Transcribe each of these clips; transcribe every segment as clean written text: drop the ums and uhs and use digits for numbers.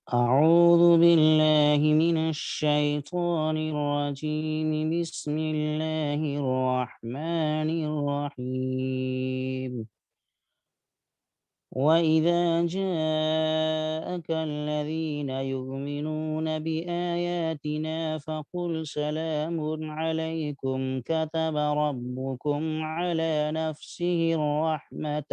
أعوذ بالله من الشيطان الرجيم بسم الله الرحمن الرحيم وإذا جاءك الذين يؤمنون بآياتنا فقل سلام عليكم كتب ربكم على نفسه الرحمة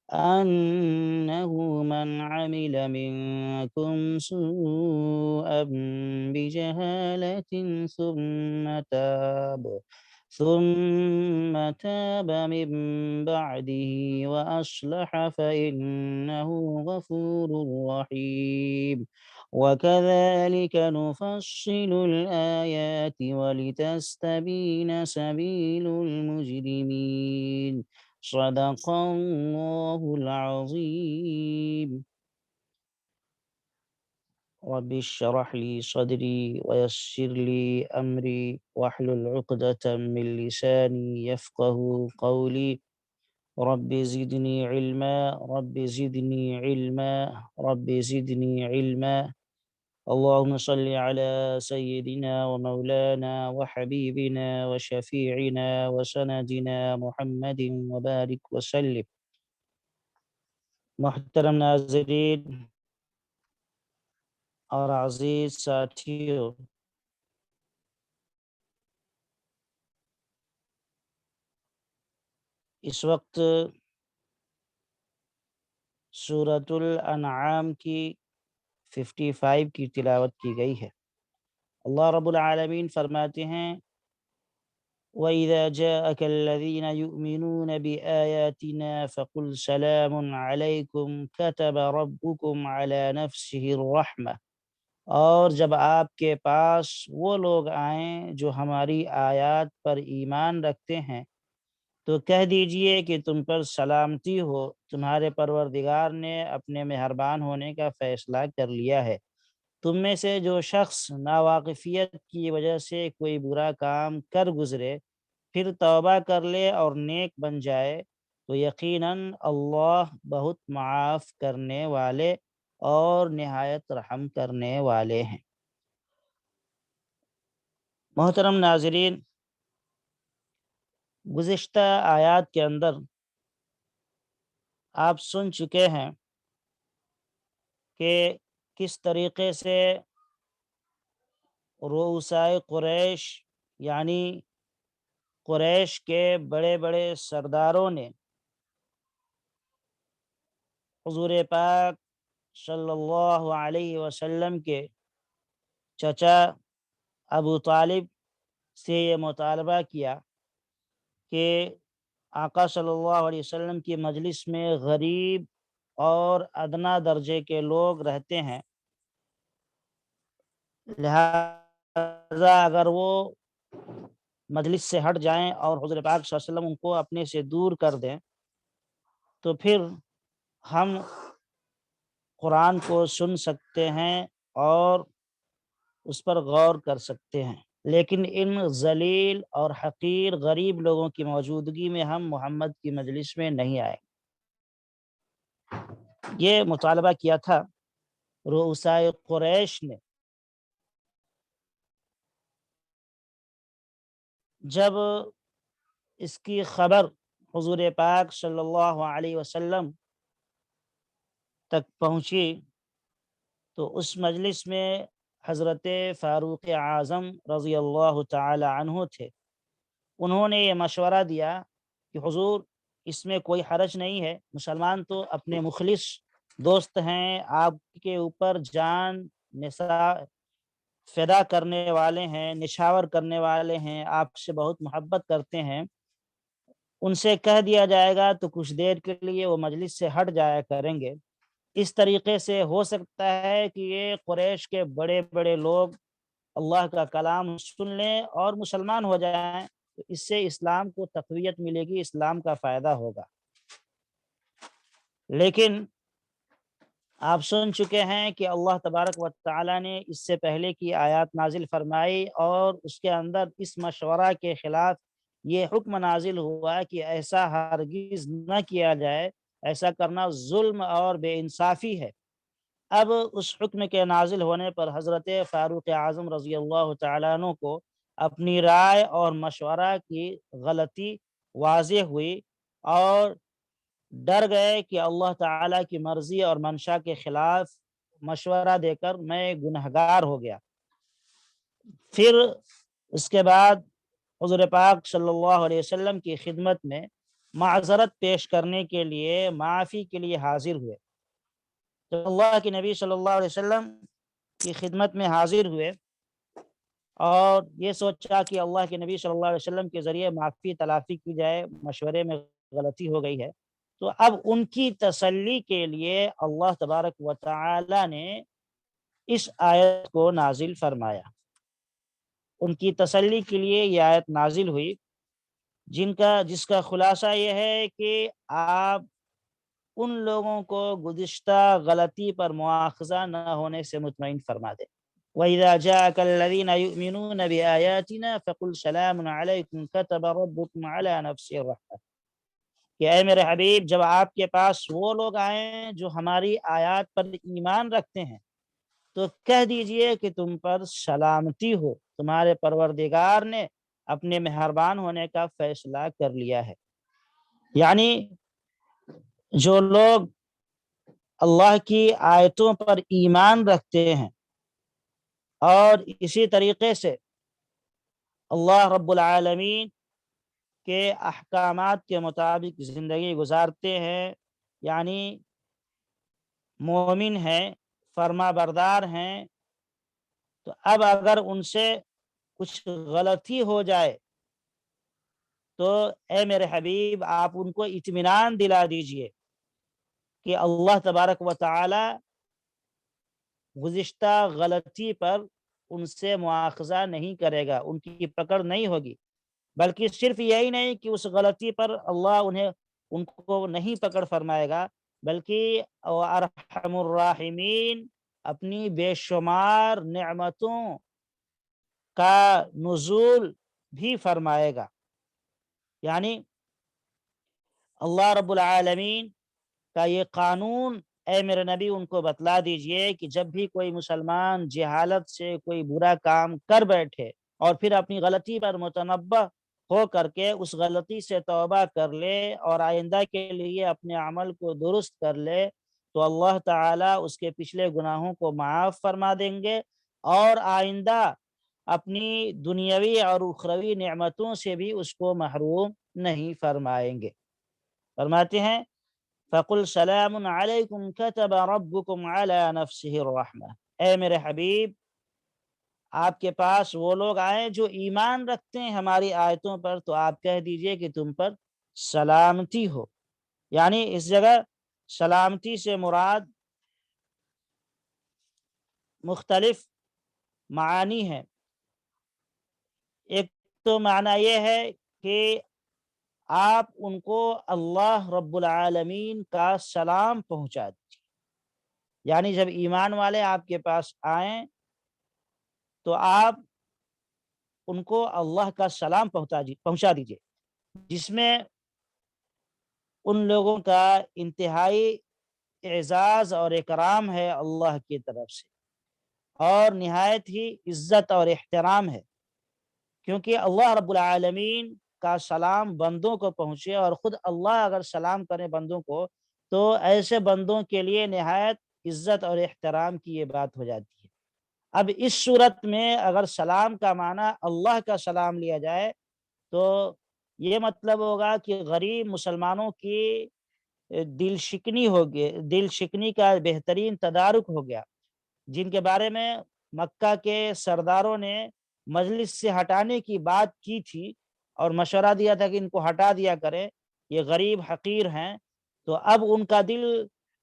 أنه من عمل منكم سوءا بجهالة ثم تاب من بعده وأصلح فإنه غفور رحيم وكذلك نفصل الآيات ولتستبين سبيل المجرمين صدق الله العظيم رب اشرح لي صدري ويسر لي أمري واحلل عقدة من لساني يفقه قولي رب زدني علما رب زدني علما رب زدني علما اللهم صل على سيدنا ومولانا وحبيبنا وشفيعنا وسندنا محمد وبارك وسلم. محترم ناظرین اور عزیز ساتھیوں، اس وقت سورۃ الانعام کی 55 کی تلاوت کی گئی ہے۔ اللہ رب العالمین فرماتے ہیں وَإِذَا جَاءَكَ الَّذِينَ يُؤْمِنُونَ بِآيَاتِنَا فَقُلْ سَلَامٌ عَلَيْكُمْ كَتَبَ رَبُّكُمْ عَلَى نَفْسِهِ الرَّحْمَةَ، اور جب آپ کے پاس وہ لوگ آئیں جو ہماری آیات پر ایمان رکھتے ہیں تو کہہ دیجئے کہ تم پر سلامتی ہو، تمہارے پروردگار نے اپنے مہربان ہونے کا فیصلہ کر لیا ہے۔ تم میں سے جو شخص ناواقفیت کی وجہ سے کوئی برا کام کر گزرے پھر توبہ کر لے اور نیک بن جائے تو یقیناً اللہ بہت معاف کرنے والے اور نہایت رحم کرنے والے ہیں۔ محترم ناظرین، گزشتہ آیات کے اندر آپ سن چکے ہیں کہ کس طریقے سے رؤسائے قریش یعنی قریش کے بڑے بڑے سرداروں نے حضور پاک صلی اللہ علیہ وسلم کے چچا ابو طالب سے یہ مطالبہ کیا کہ آقا صلی اللہ علیہ وسلم کی مجلس میں غریب اور ادنا درجے کے لوگ رہتے ہیں، لہذا اگر وہ مجلس سے ہٹ جائیں اور حضور پاک صلی اللہ علیہ وسلم ان کو اپنے سے دور کر دیں تو پھر ہم قرآن کو سن سکتے ہیں اور اس پر غور کر سکتے ہیں، لیکن ان ذلیل اور حقیر غریب لوگوں کی موجودگی میں ہم محمد کی مجلس میں نہیں آئے۔ یہ مطالبہ کیا تھا رؤسائے قریش نے۔ جب اس کی خبر حضور پاک صلی اللہ علیہ وسلم تک پہنچی تو اس مجلس میں حضرت فاروق اعظم رضی اللہ تعالی عنہ تھے۔ انہوں نے یہ مشورہ دیا کہ حضور اس میں کوئی حرج نہیں ہے، مسلمان تو اپنے مخلص دوست ہیں، آپ کے اوپر جان نثار فدا کرنے والے ہیں، نشاور کرنے والے ہیں، آپ سے بہت محبت کرتے ہیں، ان سے کہہ دیا جائے گا تو کچھ دیر کے لیے وہ مجلس سے ہٹ جایا کریں گے۔ اس طریقے سے ہو سکتا ہے کہ یہ قریش کے بڑے بڑے لوگ اللہ کا کلام سن لیں اور مسلمان ہو جائیں، تو اس سے اسلام کو تقویت ملے گی، اسلام کا فائدہ ہوگا۔ لیکن آپ سن چکے ہیں کہ اللہ تبارک و تعالی نے اس سے پہلے کی آیات نازل فرمائی اور اس کے اندر اس مشورہ کے خلاف یہ حکم نازل ہوا کہ ایسا ہرگز نہ کیا جائے، ایسا کرنا ظلم اور بے انصافی ہے۔ اب اس حکم کے نازل ہونے پر حضرت فاروق اعظم رضی اللہ تعالیٰ عنہ کو اپنی رائے اور مشورہ کی غلطی واضح ہوئی، اور ڈر گئے کہ اللہ تعالیٰ کی مرضی اور منشا کے خلاف مشورہ دے کر میں گنہگار ہو گیا۔ پھر اس کے بعد حضور پاک صلی اللہ علیہ وسلم کی خدمت میں معذرت پیش کرنے کے لیے، معافی کے لیے حاضر ہوئے۔ تو اللہ کے نبی صلی اللہ علیہ وسلم کی خدمت میں حاضر ہوئے اور یہ سوچا کہ اللہ کے نبی صلی اللہ علیہ وسلم کے ذریعے معافی تلافی کی جائے، مشورے میں غلطی ہو گئی ہے۔ تو اب ان کی تسلی کے لیے اللہ تبارک و تعالی نے اس آیت کو نازل فرمایا۔ ان کی تسلی کے لیے یہ آیت نازل ہوئی، جس کا خلاصہ یہ ہے کہ آپ ان لوگوں کو گزشتہ غلطی پر مواخذہ نہ ہونے سے مطمئن فرما دیں۔ وَإِذَا جَاءَكَ الَّذِينَ يُؤْمِنُونَ بِآيَاتِنَا فَقُلْ سَلَامٌ عَلَيْكُمْ كَتَبَ رَبُّكُمْ عَلَى نَفْسِهِ الرَّحْمَةَ، کہ اے میرے حبیب، جب آپ کے پاس وہ لوگ آئیں جو ہماری آیات پر ایمان رکھتے ہیں تو کہہ دیجئے کہ تم پر سلامتی ہو، تمہارے پروردگار نے اپنے مہربان ہونے کا فیصلہ کر لیا ہے۔ یعنی جو لوگ اللہ کی آیتوں پر ایمان رکھتے ہیں اور اسی طریقے سے اللہ رب العالمین کے احکامات کے مطابق زندگی گزارتے ہیں، یعنی مومن ہیں، فرما بردار ہیں، تو اب اگر ان سے کچھ غلطی ہو جائے تو اے میرے حبیب آپ ان کو اطمینان دلا دیجئے کہ اللہ تبارک و تعالی گزشتہ غلطی پر ان سے مواخذہ نہیں کرے گا، ان کی پکڑ نہیں ہوگی، بلکہ صرف یہی نہیں کہ اس غلطی پر اللہ ان کو نہیں پکڑ فرمائے گا، بلکہ ارحم الراحمین اپنی بے شمار نعمتوں کا نزول بھی فرمائے گا۔ یعنی اللہ رب العالمین کا یہ قانون اے میرے نبی ان کو بتلا دیجئے کہ جب بھی کوئی مسلمان جہالت سے کوئی برا کام کر بیٹھے اور پھر اپنی غلطی پر متنبہ ہو کر کے اس غلطی سے توبہ کر لے اور آئندہ کے لیے اپنے عمل کو درست کر لے تو اللہ تعالیٰ اس کے پچھلے گناہوں کو معاف فرما دیں گے اور آئندہ اپنی دنیاوی اور اخروی نعمتوں سے بھی اس کو محروم نہیں فرمائیں گے۔ فرماتے ہیں فَقُلْ سَلَامٌ عَلَيْكُمْ كَتَبَ رَبُّكُمْ عَلَى نَفْسِهِ الرَّحْمَةِ، اے میرے حبیب آپ کے پاس وہ لوگ آئیں جو ایمان رکھتے ہیں ہماری آیتوں پر تو آپ کہہ دیجئے کہ تم پر سلامتی ہو۔ یعنی اس جگہ سلامتی سے مراد مختلف معانی ہیں۔ ایک تو معنی یہ ہے کہ آپ ان کو اللہ رب العالمین کا سلام پہنچا دیجیے، یعنی جب ایمان والے آپ کے پاس آئیں تو آپ ان کو اللہ کا سلام پہنچا دیجیے، جس میں ان لوگوں کا انتہائی اعزاز اور اکرام ہے اللہ کی طرف سے، اور نہایت ہی عزت اور احترام ہے، کیونکہ اللہ رب العالمین کا سلام بندوں کو پہنچے اور خود اللہ اگر سلام کرے بندوں کو تو ایسے بندوں کے لیے نہایت عزت اور احترام کی یہ بات ہو جاتی ہے۔ اب اس صورت میں اگر سلام کا معنی اللہ کا سلام لیا جائے تو یہ مطلب ہوگا کہ غریب مسلمانوں کی دل شکنی کا بہترین تدارک ہو گیا، جن کے بارے میں مکہ کے سرداروں نے مجلس سے ہٹانے کی بات کی تھی اور مشورہ دیا تھا کہ ان کو ہٹا دیا کرے، یہ غریب حقیر ہیں، تو اب ان کا دل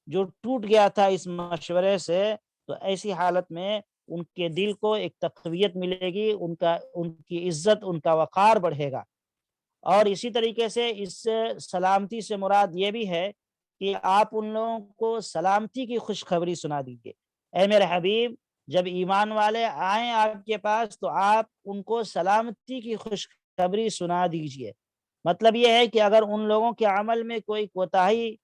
جو ٹوٹ گیا تھا اس مشورے سے، تو ایسی حالت میں ان کے دل کو ایک تقویت ملے گی، ان کی عزت، ان کا وقار بڑھے گا۔ اور اسی طریقے سے اس سلامتی سے مراد یہ بھی ہے کہ آپ ان لوگوں کو سلامتی کی خوشخبری سنا دیجیے۔ اے میرے حبیب جب ایمان والے آئیں آپ کے پاس تو آپ ان کو سلامتی کی خوشخبری سنا دیجیے۔ مطلب یہ ہے کہ اگر ان لوگوں کے عمل میں کوئی کوتاہی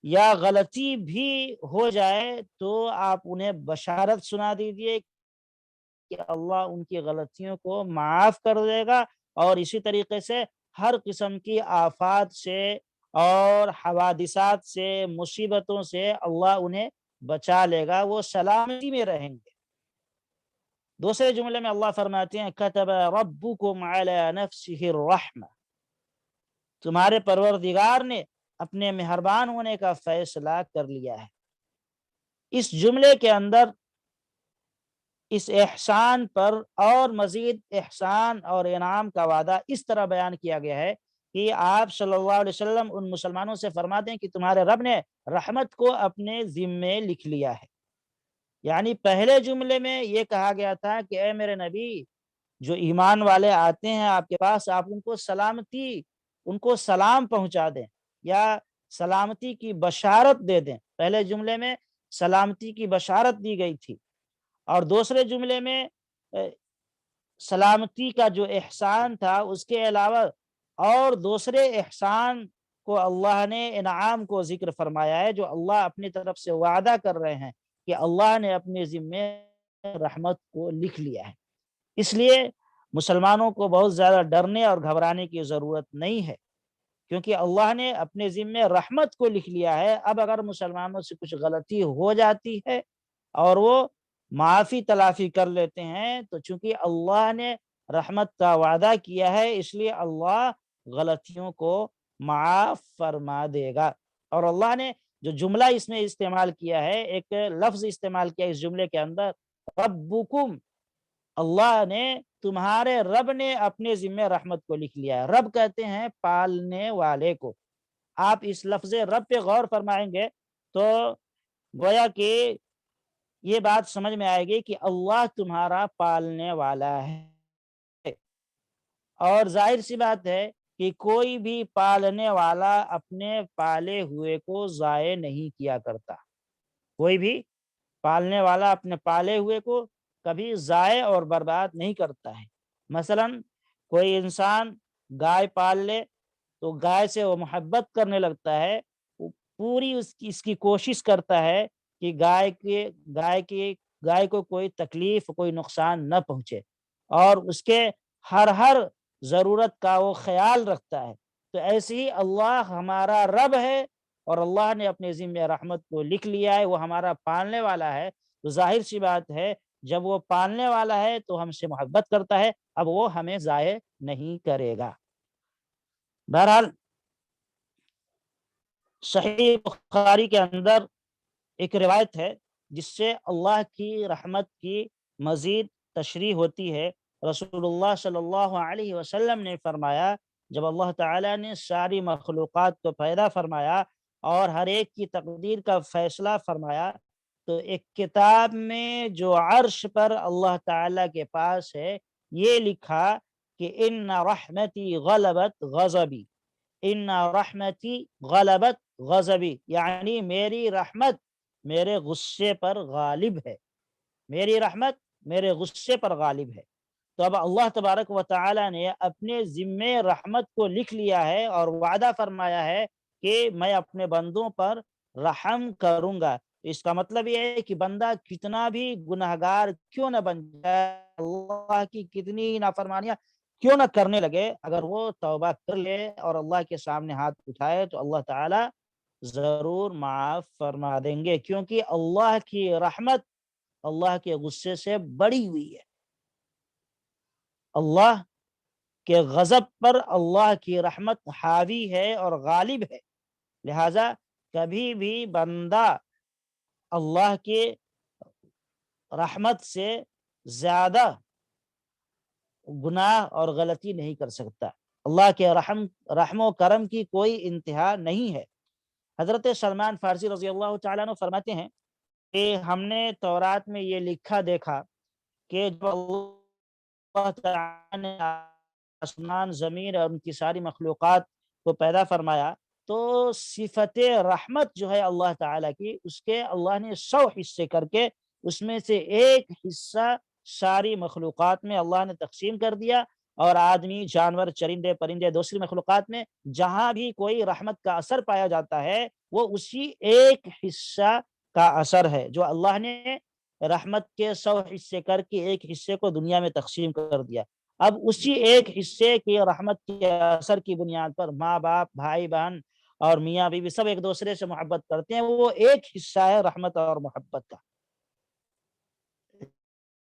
یا غلطی بھی ہو جائے تو آپ انہیں بشارت سنا دیجئے کہ اللہ ان کی غلطیوں کو معاف کر دے گا، اور اسی طریقے سے ہر قسم کی آفات سے اور حوادثات سے، مصیبتوں سے اللہ انہیں بچا لے گا، وہ سلامتی میں رہیں گے۔ دوسرے جملے میں اللہ فرماتے ہیں کتب ربکم علی نفسہ الرحمہ، تمہارے پروردگار نے اپنے مہربان ہونے کا فیصلہ کر لیا ہے۔ اس جملے کے اندر اس احسان پر اور مزید احسان اور انعام کا وعدہ اس طرح بیان کیا گیا ہے کہ آپ صلی اللہ علیہ وسلم ان مسلمانوں سے فرماتے ہیں کہ تمہارے رب نے رحمت کو اپنے ذمے لکھ لیا ہے۔ یعنی پہلے جملے میں یہ کہا گیا تھا کہ اے میرے نبی، جو ایمان والے آتے ہیں آپ کے پاس، آپ ان کو سلام پہنچا دیں یا سلامتی کی بشارت دے دیں۔ پہلے جملے میں سلامتی کی بشارت دی گئی تھی، اور دوسرے جملے میں سلامتی کا جو احسان تھا اس کے علاوہ اور دوسرے احسان کو اللہ نے، انعام کو ذکر فرمایا ہے، جو اللہ اپنی طرف سے وعدہ کر رہے ہیں کہ اللہ نے اپنے ذمے رحمت کو لکھ لیا ہے۔ اس لیے مسلمانوں کو بہت زیادہ ڈرنے اور گھبرانے کی ضرورت نہیں ہے، کیونکہ اللہ نے اپنے ذمے رحمت کو لکھ لیا ہے۔ اب اگر مسلمانوں سے کچھ غلطی ہو جاتی ہے اور وہ معافی تلافی کر لیتے ہیں، تو چونکہ اللہ نے رحمت کا وعدہ کیا ہے، اس لیے اللہ غلطیوں کو معاف فرما دے گا۔ اور اللہ نے جو جملہ اس میں استعمال کیا ہے، ایک لفظ استعمال کیا اس جملے کے اندر، ربکم، اللہ نے، تمہارے رب نے اپنے ذمے رحمت کو لکھ لیا ہے۔ رب کہتے ہیں پالنے والے کو۔ آپ اس لفظ رب پہ غور فرمائیں گے تو گویا کہ یہ بات سمجھ میں آئے گی کہ اللہ تمہارا پالنے والا ہے، اور ظاہر سی بات ہے کہ کوئی بھی پالنے والا اپنے پالے ہوئے کو ضائع نہیں کیا کرتا۔ کوئی بھی پالنے والا اپنے پالے ہوئے کو کبھی ضائع اور برباد نہیں کرتا ہے۔ مثلا کوئی انسان گائے پال لے تو گائے سے وہ محبت کرنے لگتا ہے، وہ پوری اس کی کوشش کرتا ہے کہ گائے کو کوئی تکلیف، کوئی نقصان نہ پہنچے، اور اس کے ہر ضرورت کا وہ خیال رکھتا ہے۔ تو ایسے ہی اللہ ہمارا رب ہے، اور اللہ نے اپنے ذمہ رحمت کو لکھ لیا ہے، وہ ہمارا پالنے والا ہے۔ تو ظاہر سی بات ہے جب وہ پالنے والا ہے تو ہم سے محبت کرتا ہے، اب وہ ہمیں ضائع نہیں کرے گا۔ بہرحال صحیح بخاری کے اندر ایک روایت ہے جس سے اللہ کی رحمت کی مزید تشریح ہوتی ہے۔ رسول اللہ صلی اللہ علیہ وسلم نے فرمایا، جب اللہ تعالیٰ نے ساری مخلوقات کو پیدا فرمایا اور ہر ایک کی تقدیر کا فیصلہ فرمایا، تو ایک کتاب میں جو عرش پر اللہ تعالیٰ کے پاس ہے، یہ لکھا کہ ان رحمتی غلبت غضبی، ان رحمتی غلبت غضبی، یعنی میری رحمت میرے غصے پر غالب ہے، میری رحمت میرے غصے پر غالب ہے۔ تو اب اللہ تبارک و تعالی نے اپنے ذمے رحمت کو لکھ لیا ہے اور وعدہ فرمایا ہے کہ میں اپنے بندوں پر رحم کروں گا۔ اس کا مطلب یہ ہے کہ بندہ کتنا بھی گناہگار کیوں نہ بن جائے، اللہ کی کتنی نافرمانیاں کیوں نہ کرنے لگے، اگر وہ توبہ کر لے اور اللہ کے سامنے ہاتھ اٹھائے تو اللہ تعالی ضرور معاف فرما دیں گے، کیونکہ اللہ کی رحمت اللہ کے غصے سے بڑی ہوئی ہے۔ اللہ کے غضب پر اللہ کی رحمت حاوی ہے اور غالب ہے، لہذا کبھی بھی بندہ اللہ کے رحمت سے زیادہ گناہ اور غلطی نہیں کر سکتا۔ اللہ کے رحم و کرم کی کوئی انتہا نہیں ہے۔ حضرت سلمان فارسی رضی اللہ تعالیٰ عنہ فرماتے ہیں کہ ہم نے تورات میں یہ لکھا دیکھا کہ جب اللہ تعالیٰ نے آسمان، زمین اور ان کی ساری مخلوقات کو پیدا فرمایا، تو صفت رحمت جو ہے اللہ تعالیٰ کی، اس کے اللہ نے 100 حصے کر کے اس میں سے ایک حصہ ساری مخلوقات میں اللہ نے تقسیم کر دیا، اور آدمی، جانور، چرندے پرندے، دوسری مخلوقات میں جہاں بھی کوئی رحمت کا اثر پایا جاتا ہے وہ اسی ایک حصہ کا اثر ہے جو اللہ نے رحمت کے 100 حصے کر کے ایک حصے کو دنیا میں تقسیم کر دیا۔ اب اسی ایک حصے کی رحمت کے اثر کی بنیاد پر ماں باپ، بھائی بہن اور میاں بیوی سب ایک دوسرے سے محبت کرتے ہیں، وہ ایک حصہ ہے رحمت اور محبت کا۔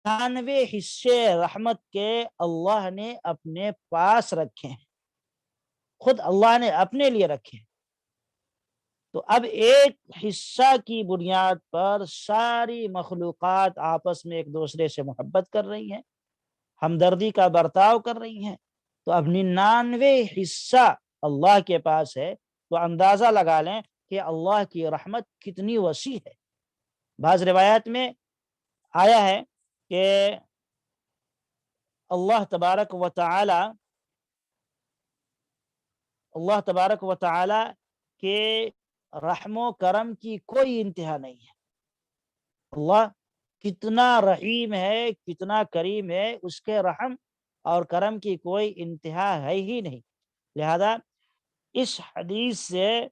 99 حصے رحمت کے اللہ نے اپنے پاس رکھے ہیں، خود اللہ نے اپنے لیے رکھے ہیں۔ تو اب ایک حصہ کی بنیاد پر ساری مخلوقات آپس میں ایک دوسرے سے محبت کر رہی ہیں، ہمدردی کا برتاؤ کر رہی ہیں۔ تو اب 99 حصہ اللہ کے پاس ہے، تو اندازہ لگا لیں کہ اللہ کی رحمت کتنی وسیع ہے۔ بعض روایات میں آیا ہے کہ اللہ تبارک و تعالی کے رحم و کرم کی کوئی انتہا نہیں ہے۔ اللہ کتنا رحیم ہے، کتنا کریم ہے، اس کے رحم اور کرم کی کوئی انتہا ہے ہی نہیں۔ لہذا اس حدیث سے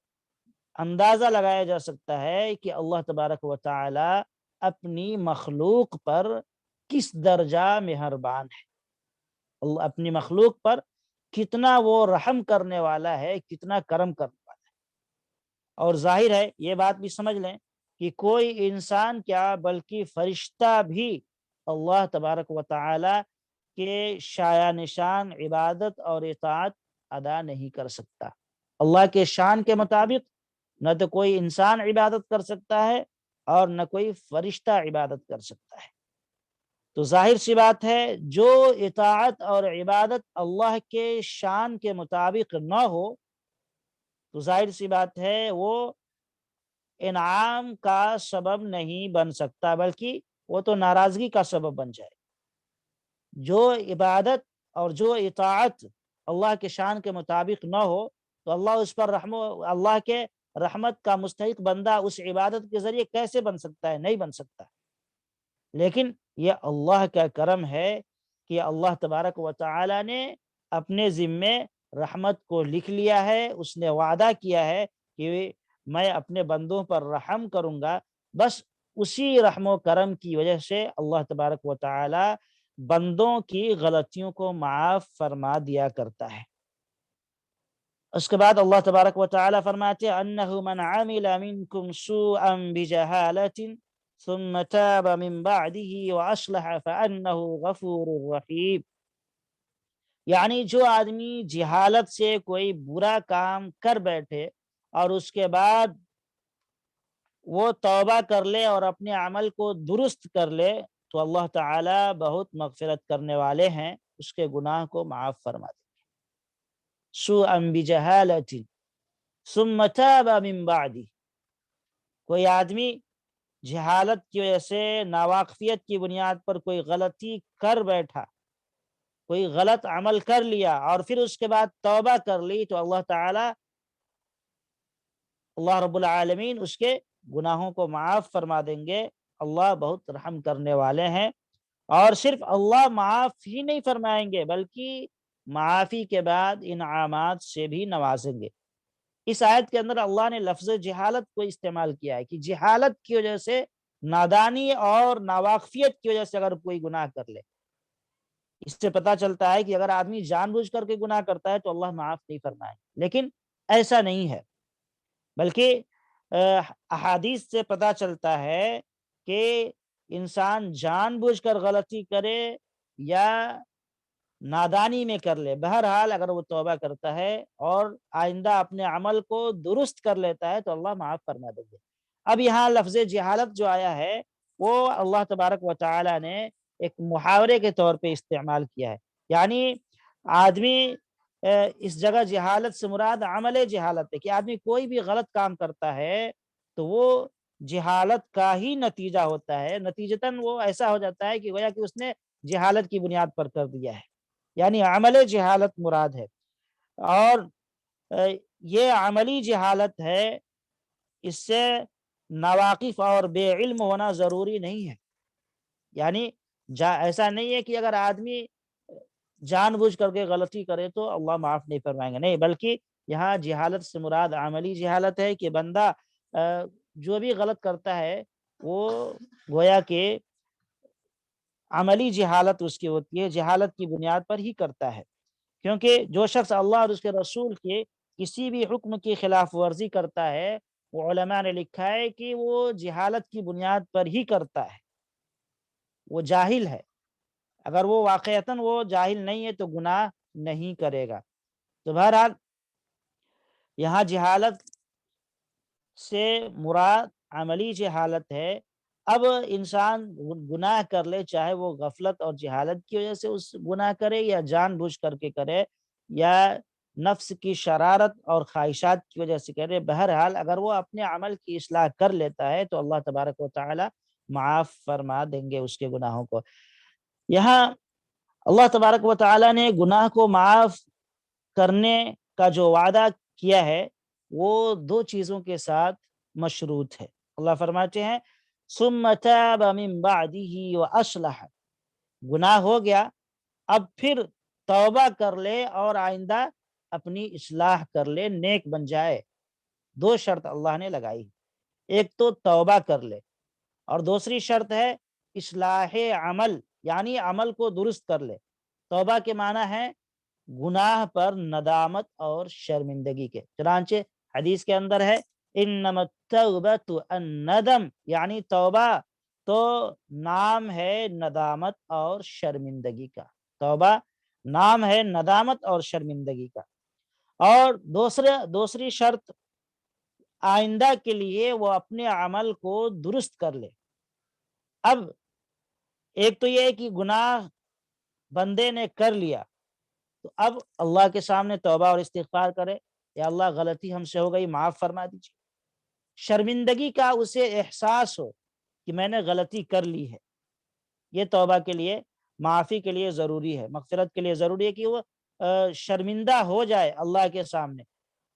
اندازہ لگایا جا سکتا ہے کہ اللہ تبارک و تعالی اپنی مخلوق پر کس درجہ مہربان ہے، اللہ اپنی مخلوق پر کتنا وہ رحم کرنے والا ہے، کتنا کرم کرنے والا ہے۔ اور ظاہر ہے یہ بات بھی سمجھ لیں کہ کوئی انسان کیا بلکہ فرشتہ بھی اللہ تبارک و تعالی کے شایع نشان عبادت اور اطاعت ادا نہیں کر سکتا۔ اللہ کے شان کے مطابق نہ تو کوئی انسان عبادت کر سکتا ہے اور نہ کوئی فرشتہ عبادت کر سکتا ہے۔ تو ظاہر سی بات ہے جو اطاعت اور عبادت اللہ کے شان کے مطابق نہ ہو تو ظاہر سی بات ہے وہ انعام کا سبب نہیں بن سکتا، بلکہ وہ تو ناراضگی کا سبب بن جائے۔ جو عبادت اور جو اطاعت اللہ کے شان کے مطابق نہ ہو تو اللہ اس پر اللہ کے رحمت کا مستحق بندہ اس عبادت کے ذریعے کیسے بن سکتا ہے؟ نہیں بن سکتا۔ لیکن یہ اللہ کا کرم ہے کہ اللہ تبارک و تعالی نے اپنے ذمے رحمت کو لکھ لیا ہے، اس نے وعدہ کیا ہے کہ میں اپنے بندوں پر رحم کروں گا۔ بس اسی رحم و کرم کی وجہ سے اللہ تبارک و تعالی بندوں کی غلطیوں کو معاف فرما دیا کرتا ہے۔ اس کے بعد اللہ تبارک و تعالی فرماتے ہیں انہ من عمل منکم سوءا بجہالۃ ثم تاب من بعده واصلح فانہ غفور رحیم، یعنی جو آدمی جہالت سے کوئی برا کام کر بیٹھے اور اس کے بعد وہ توبہ کر لے اور اپنے عمل کو درست کر لے تو اللہ تعالی بہت مغفرت کرنے والے ہیں، اس کے گناہ کو معاف فرما دیں گے۔ سوءا بجہالۃ ثم تاب من بعدہ، کوئی آدمی جہالت کی وجہ سے، ناواقفیت کی بنیاد پر کوئی غلطی کر بیٹھا، کوئی غلط عمل کر لیا اور پھر اس کے بعد توبہ کر لی تو اللہ رب العالمین اس کے گناہوں کو معاف فرما دیں گے۔ اللہ بہت رحم کرنے والے ہیں، اور صرف اللہ معاف ہی نہیں فرمائیں گے بلکہ معافی کے بعد انعامات سے بھی نوازیں گے۔ اس آیت کے اندر اللہ نے لفظ جہالت کو استعمال کیا ہے کہ جہالت کی وجہ سے، نادانی اور ناواقفیت کی وجہ سے اگر کوئی گناہ کر لے، اس سے پتہ چلتا ہے کہ اگر آدمی جان بوجھ کر کے گناہ کرتا ہے تو اللہ معاف نہیں فرمائے، لیکن ایسا نہیں ہے، بلکہ احادیث سے پتہ چلتا ہے کہ انسان جان بوجھ کر غلطی کرے یا نادانی میں کر لے، بہرحال اگر وہ توبہ کرتا ہے اور آئندہ اپنے عمل کو درست کر لیتا ہے تو اللہ معاف فرما دیں گے۔ اب یہاں لفظ جہالت جو آیا ہے وہ اللہ تبارک و تعالی نے ایک محاورے کے طور پہ استعمال کیا ہے، یعنی آدمی اس جگہ جہالت سے مراد عمل جہالت ہے کہ آدمی کوئی بھی غلط کام کرتا ہے تو وہ جہالت کا ہی نتیجہ ہوتا ہے، نتیجتاً وہ ایسا ہو جاتا ہے کہ گویا کہ اس نے جہالت کی بنیاد پر کر دیا ہے، یعنی عمل جہالت مراد ہے۔ اور یہ عملی جہالت ہے، اس سے ناواقف اور بے علم ہونا ضروری نہیں ہے، یعنی ایسا نہیں ہے کہ اگر آدمی جان بوجھ کر کے غلطی کرے تو اللہ معاف نہیں فرمائیں گے، نہیں، بلکہ یہاں جہالت سے مراد عملی جہالت ہے کہ بندہ جو بھی غلط کرتا ہے وہ گویا کہ عملی جہالت اس کی ہوتی ہے، جہالت کی بنیاد پر ہی کرتا ہے، کیونکہ جو شخص اللہ اور اس کے رسول کے کسی بھی حکم کی خلاف ورزی کرتا ہے، وہ علماء نے لکھا ہے کہ وہ جہالت کی بنیاد پر ہی کرتا ہے، وہ جاہل ہے، اگر وہ واقعتاً وہ جاہل نہیں ہے تو گناہ نہیں کرے گا۔ تو بہرحال یہاں جہالت سے مراد عملی جہالت ہے۔ اب انسان گناہ کر لے، چاہے وہ غفلت اور جہالت کی وجہ سے اس گناہ کرے یا جان بوجھ کر کے کرے یا نفس کی شرارت اور خواہشات کی وجہ سے کرے، بہرحال اگر وہ اپنے عمل کی اصلاح کر لیتا ہے تو اللہ تبارک و تعالی معاف فرما دیں گے اس کے گناہوں کو۔ یہاں اللہ تبارک و تعالی نے گناہ کو معاف کرنے کا جو وعدہ کیا ہے وہ دو چیزوں کے ساتھ مشروط ہے۔ اللہ فرماتے ہیں ثم تاب من بعده واصلح، گناہ ہو گیا اب پھر توبہ کر لے اور آئندہ اپنی اصلاح کر لے، نیک بن جائے۔ دو شرط اللہ نے لگائی، ایک تو توبہ کر لے اور دوسری شرط ہے اصلاح عمل، یعنی عمل کو درست کر لے۔ توبہ کے معنی ہے گناہ پر ندامت اور شرمندگی کے، چنانچہ حدیث کے اندر ہے انما التوبۃ الندم، یعنی توبہ تو نام ہے ندامت اور شرمندگی کا، توبہ نام ہے ندامت اور شرمندگی کا۔ اور دوسری شرط آئندہ کے لیے وہ اپنے عمل کو درست کر لے۔ اب ایک تو یہ ہے کہ گناہ بندے نے کر لیا تو اب اللہ کے سامنے توبہ اور استغفار کرے، یا اللہ غلطی ہم سے ہو گئی، معاف فرما دیجیے۔ شرمندگی کا اسے احساس ہو کہ میں نے غلطی کر لی ہے، یہ توبہ کے لیے، معافی کے لیے ضروری ہے، مغفرت کے لیے ضروری ہے کہ وہ شرمندہ ہو جائے اللہ کے سامنے،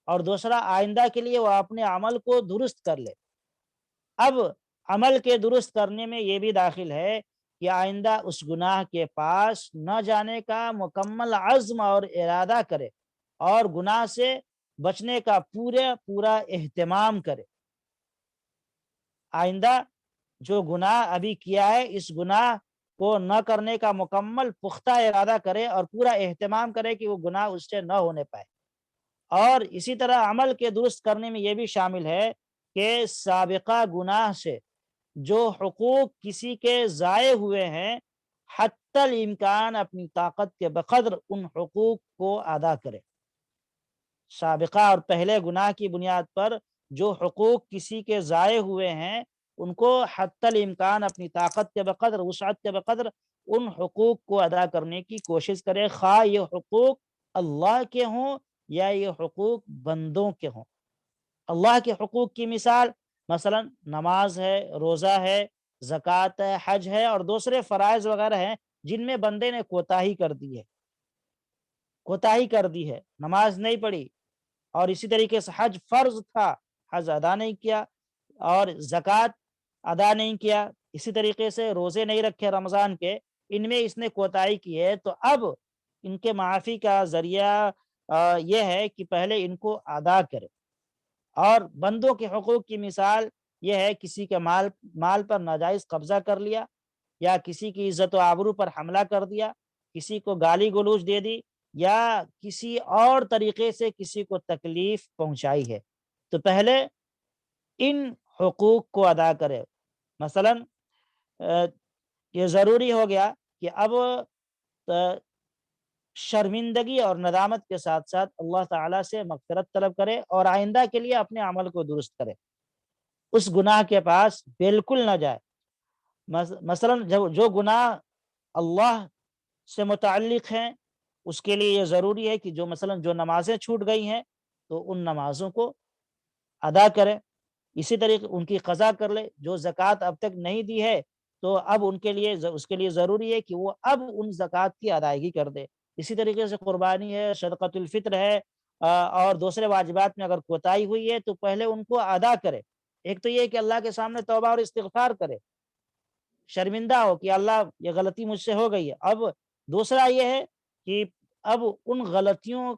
اور دوسرا آئندہ کے لیے وہ اپنے عمل کو درست کر لے۔ اب عمل کے درست کرنے میں یہ بھی داخل ہے کہ آئندہ اس گناہ کے پاس نہ جانے کا مکمل عزم اور ارادہ کرے اور گناہ سے بچنے کا پورا اہتمام کرے۔ آئندہ جو گناہ ابھی کیا ہے اس گناہ کو نہ کرنے کا مکمل پختہ ارادہ کرے اور پورا اہتمام کرے کہ وہ گناہ اس سے نہ ہونے پائے۔ اور اسی طرح عمل کے درست کرنے میں یہ بھی شامل ہے کہ سابقہ گناہ سے جو حقوق کسی کے ضائع ہوئے ہیں حتی الامکان اپنی طاقت کے بقدر ان حقوق کو ادا کرے۔ سابقہ اور پہلے گناہ کی بنیاد پر جو حقوق کسی کے ضائع ہوئے ہیں ان کو حتی الامکان اپنی طاقت کے بقدر، وسعت کے بقدر ان حقوق کو ادا کرنے کی کوشش کرے، خواہ یہ حقوق اللہ کے ہوں یا یہ حقوق بندوں کے ہوں۔ اللہ کے حقوق کی مثال مثلا نماز ہے، روزہ ہے، زکوٰۃ ہے، حج ہے اور دوسرے فرائض وغیرہ ہیں جن میں بندے نے کوتاہی کر دی ہے، نماز نہیں پڑھی، اور اسی طریقے سے حج فرض تھا، حج ادا نہیں کیا، اور زکوٰۃ ادا نہیں کیا، اسی طریقے سے روزے نہیں رکھے رمضان کے، ان میں اس نے کوتاہی کی ہے، تو اب ان کے معافی کا ذریعہ یہ ہے کہ پہلے ان کو ادا کرے۔ اور بندوں کے حقوق کی مثال یہ ہے کسی کے مال پر ناجائز قبضہ کر لیا، یا کسی کی عزت و آبرو پر حملہ کر دیا، کسی کو گالی گلوچ دے دی، یا کسی اور طریقے سے کسی کو تکلیف پہنچائی ہے، تو پہلے ان حقوق کو ادا کرے۔ مثلا یہ ضروری ہو گیا کہ اب شرمندگی اور ندامت کے ساتھ ساتھ اللہ تعالیٰ سے مغفرت طلب کرے اور آئندہ کے لیے اپنے عمل کو درست کرے، اس گناہ کے پاس بالکل نہ جائے۔ مثلا جو گناہ اللہ سے متعلق ہیں اس کے لیے یہ ضروری ہے کہ جو نمازیں چھوٹ گئی ہیں تو ان نمازوں کو ادا کرے، اسی طریقے ان کی قضا کر لے، جو زکوٰۃ اب تک نہیں دی ہے تو اب اس کے لیے ضروری ہے کہ وہ اب ان زکوٰۃ کی ادائیگی کر دے، اسی طریقے سے قربانی ہے، صدقۃ الفطر ہے، اور دوسرے واجبات میں اگر کوتاہی ہوئی ہے تو پہلے ان کو ادا کرے۔ ایک تو یہ کہ اللہ کے سامنے توبہ اور استغفار کرے، شرمندہ ہو کہ اللہ یہ غلطی مجھ سے ہو گئی ہے۔ اب دوسرا یہ ہے کہ اب ان غلطیوں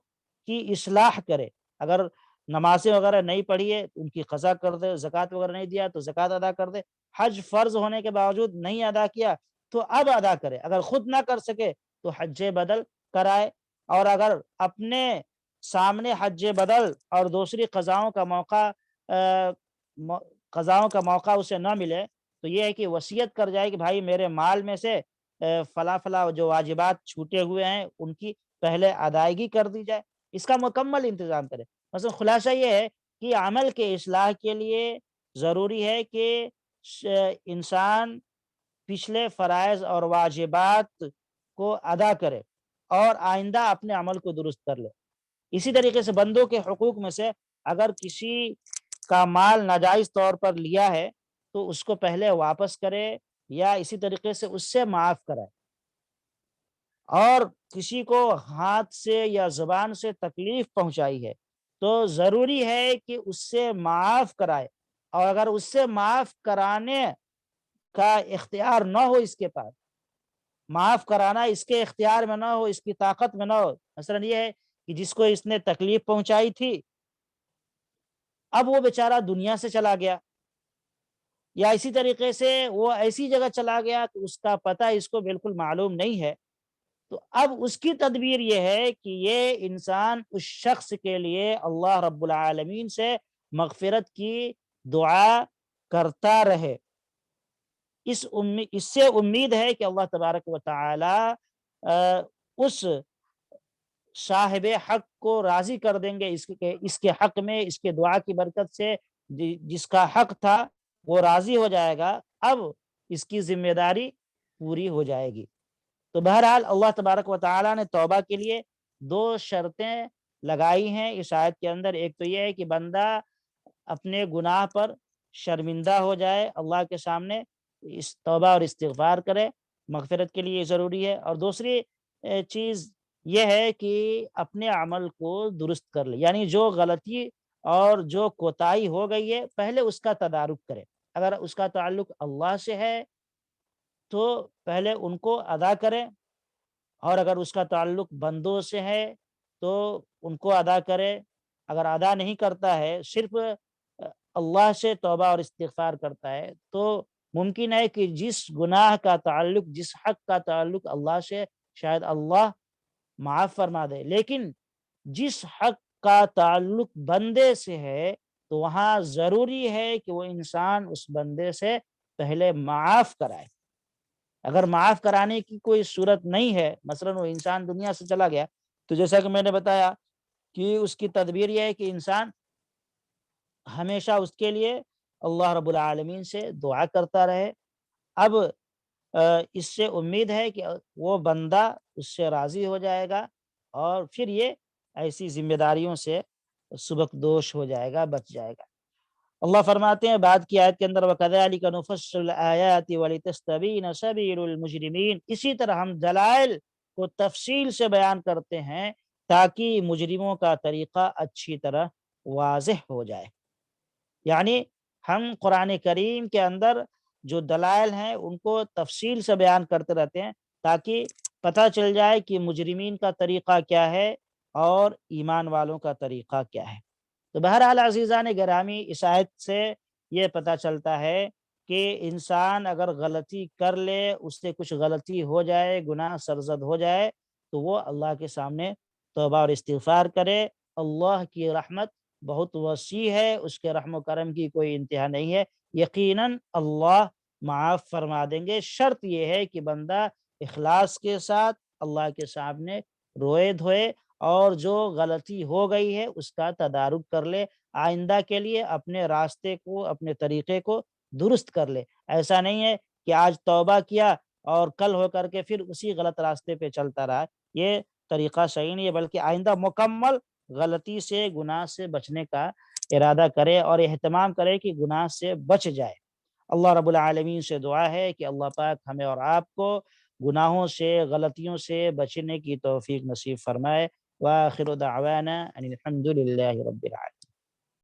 کی اصلاح کرے۔ اگر نمازیں وغیرہ نہیں پڑھی ہے تو ان کی قضا کر دے، زکوٰۃ وغیرہ نہیں دیا تو زکوٰۃ ادا کر دے، حج فرض ہونے کے باوجود نہیں ادا کیا تو اب ادا کرے، اگر خود نہ کر سکے تو حج بدل کرائے، اور اگر اپنے سامنے حج بدل اور دوسری قضاؤں کا موقع اسے نہ ملے تو یہ ہے کہ وصیت کر جائے کہ بھائی میرے مال میں سے فلاں فلاں جو واجبات چھوٹے ہوئے ہیں ان کی پہلے ادائیگی کر دی جائے، اس کا مکمل انتظام کرے۔ مثلا خلاصہ یہ ہے کہ عمل کے اصلاح کے لیے ضروری ہے کہ انسان پچھلے فرائض اور واجبات کو ادا کرے اور آئندہ اپنے عمل کو درست کر لے۔ اسی طریقے سے بندوں کے حقوق میں سے اگر کسی کا مال ناجائز طور پر لیا ہے تو اس کو پہلے واپس کرے یا اسی طریقے سے اس سے معاف کرائے، اور کسی کو ہاتھ سے یا زبان سے تکلیف پہنچائی ہے تو ضروری ہے کہ اس سے معاف کرائے، اور اگر اس سے معاف کرانے کا اختیار نہ ہو، اس کے پاس معاف کرانا اس کے اختیار میں نہ ہو، اس کی طاقت میں نہ ہو، مثلا یہ ہے کہ جس کو اس نے تکلیف پہنچائی تھی اب وہ بیچارہ دنیا سے چلا گیا، یا اسی طریقے سے وہ ایسی جگہ چلا گیا کہ اس کا پتہ اس کو بالکل معلوم نہیں ہے، تو اب اس کی تدبیر یہ ہے کہ یہ انسان اس شخص کے لیے اللہ رب العالمین سے مغفرت کی دعا کرتا رہے۔ اس سے امید ہے کہ اللہ تبارک و تعالی اس صاحب حق کو راضی کر دیں گے، اس کے حق میں اس کے دعا کی برکت سے جس کا حق تھا وہ راضی ہو جائے گا، اب اس کی ذمہ داری پوری ہو جائے گی۔ تو بہرحال اللہ تبارک و تعالی نے توبہ کے لیے دو شرطیں لگائی ہیں اس آیت کے اندر۔ ایک تو یہ ہے کہ بندہ اپنے گناہ پر شرمندہ ہو جائے اللہ کے سامنے، اس توبہ اور استغفار کرے، مغفرت کے لیے یہ ضروری ہے، اور دوسری چیز یہ ہے کہ اپنے عمل کو درست کر لے، یعنی جو غلطی اور جو کوتاہی ہو گئی ہے پہلے اس کا تدارک کرے۔ اگر اس کا تعلق اللہ سے ہے تو پہلے ان کو ادا کرے، اور اگر اس کا تعلق بندوں سے ہے تو ان کو ادا کرے۔ اگر ادا نہیں کرتا ہے، صرف اللہ سے توبہ اور استغفار کرتا ہے، تو ممکن ہے کہ جس گناہ کا تعلق، جس حق کا تعلق اللہ سے، شاید اللہ معاف فرما دے، لیکن جس حق کا تعلق بندے سے ہے تو وہاں ضروری ہے کہ وہ انسان اس بندے سے پہلے معاف کرائے۔ اگر معاف کرانے کی کوئی صورت نہیں ہے، مثلا وہ انسان دنیا سے چلا گیا، تو جیسا کہ میں نے بتایا کہ اس کی تدبیر یہ ہے کہ انسان ہمیشہ اس کے لیے اللہ رب العالمین سے دعا کرتا رہے۔ اب اس سے امید ہے کہ وہ بندہ اس سے راضی ہو جائے گا، اور پھر یہ ایسی ذمہ داریوں سے سبکدوش ہو جائے گا، بچ جائے گا۔ اللہ فرماتے ہیں بعد کی آیت کے اندر وَكَذَلِكَ نُفَصِّلُ الْآيَاتِ وَلِتَسْتَبِينَ سَبِيلُ الْمُجْرِمِينَ، اسی طرح ہم دلائل کو تفصیل سے بیان کرتے ہیں تاکہ مجرموں کا طریقہ اچھی طرح واضح ہو جائے۔ یعنی ہم قرآن کریم کے اندر جو دلائل ہیں ان کو تفصیل سے بیان کرتے رہتے ہیں تاکہ پتہ چل جائے کہ مجرمین کا طریقہ کیا ہے اور ایمان والوں کا طریقہ کیا ہے۔ تو بہرحال عزیزان گرامی، اس آیت سے یہ پتہ چلتا ہے کہ انسان اگر غلطی کر لے، اس سے کچھ غلطی ہو جائے، گناہ سرزد ہو جائے، تو وہ اللہ کے سامنے توبہ اور استغفار کرے۔ اللہ کی رحمت بہت وسیع ہے، اس کے رحم و کرم کی کوئی انتہا نہیں ہے، یقیناً اللہ معاف فرما دیں گے۔ شرط یہ ہے کہ بندہ اخلاص کے ساتھ اللہ کے سامنے روئے دھوئے، اور جو غلطی ہو گئی ہے اس کا تدارک کر لے، آئندہ کے لیے اپنے راستے کو، اپنے طریقے کو درست کر لے۔ ایسا نہیں ہے کہ آج توبہ کیا اور کل ہو کر کے پھر اسی غلط راستے پہ چلتا رہا، یہ طریقہ صحیح نہیں ہے، بلکہ آئندہ مکمل غلطی سے، گناہ سے بچنے کا ارادہ کرے اور اہتمام کرے کہ گناہ سے بچ جائے۔ اللہ رب العالمین سے دعا ہے کہ اللہ پاک ہمیں اور آپ کو گناہوں سے، غلطیوں سے بچنے کی توفیق نصیب فرمائے۔ وآخر دعوانا ان الحمد للہ رب العالمین۔